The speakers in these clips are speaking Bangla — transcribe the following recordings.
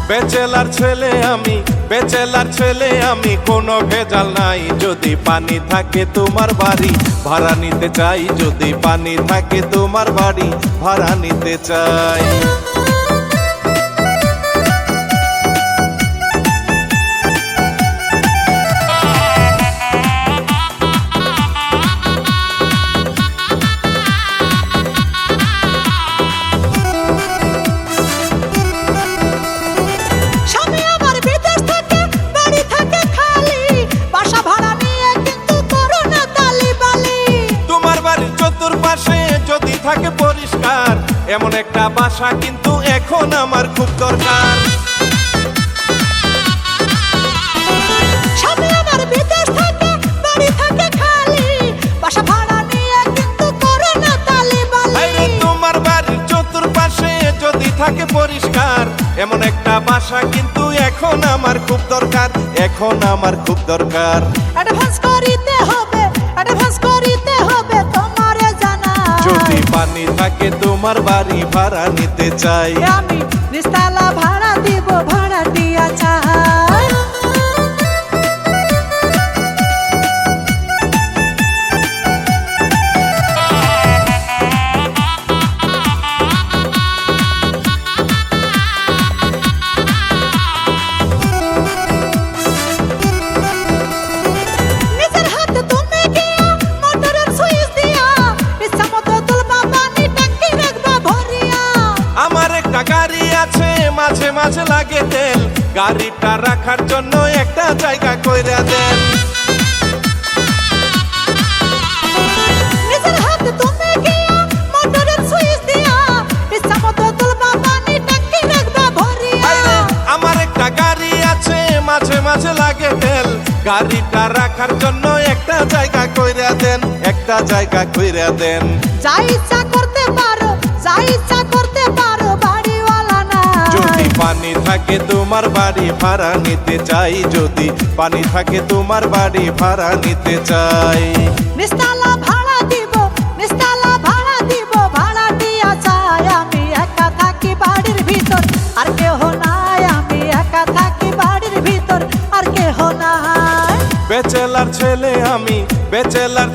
বেচেলার ছেলে আমি কোনো ভেজাল নাই। যদি পানি থাকে তোমার বাড়ি ভাড়া নিতে চাই, যদি পানি থাকে তোমার বাড়ি ভাড়া নিতে চাই। যদি থাকে পরিষ্কার এমন একটা বাসা কিন্তু এখন আমার খুব দরকার। স্বামী আমার বিদেশ থাকে, বাড়ি থাকে খালি, বাসা ভাড়া নিয়ে কিন্তু করো না তালিবালি। তোমার বাড়ির চতুর্পাশে যদি থাকে পরিষ্কার এমন একটা বাসা কিন্তু এখন আমার খুব দরকার, এখন আমার খুব দরকার। অ্যাডভান্স করিতে হবে, অ্যাডভান্স করিতে হবে তোমারে জানা। যদি পানি থাকে তোমার বাড়ি ভাড়া নিতে চাই, আমি নিস্তালা ভাড়া দিব, ভাড়া দিয়া চাই। গাড়ি আছে মাঝে মাঝে লাগে তেল, গাড়িটা রাখার জন্য একটা জায়গা কইরা দেন। নিজের হাতে তুমি গিয়া মোটরের সুইচ দিয়া ইচ্ছামতো তুলবা পানি ট্যাঙ্কি রাখবা ভরিয়া। আমার একটা গাড়ি আছে মাঝে মাঝে লাগে তেল, গাড়িটা রাখার জন্য একটা জায়গা কইরা দেন, একটা জায়গা কইরা দেন। যা ইচ্ছা করতে পারো, যা ইচ্ছা করতে পারো, বাড়িওয়ালা না। যদি পানি থাকে তোমার বাড়ি ভাড়া নিতে চাই, যদি পানি থাকে তোমার বাড়ি ভাড়া নিতে চাই। নিস্তালা ভাড়া দিব, নিস্তালা ভাড়া দিব, ভাড়া দিয়া চাই। আমি একা থাকি বাড়ির ভিতর আর কেহ নাই, আমি একা থাকি বাড়ির ভিতর আর কেহ নাই। বেচেলার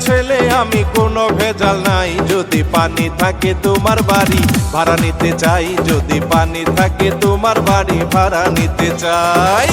ছেলে আমি কোনো ভেজাল নাই। যদি পানি থাকে তোমার বাড়ি ভাড়া নিতে চাই, যদি পানি থাকে তোমার বাড়ি ভাড়া নিতে চাই।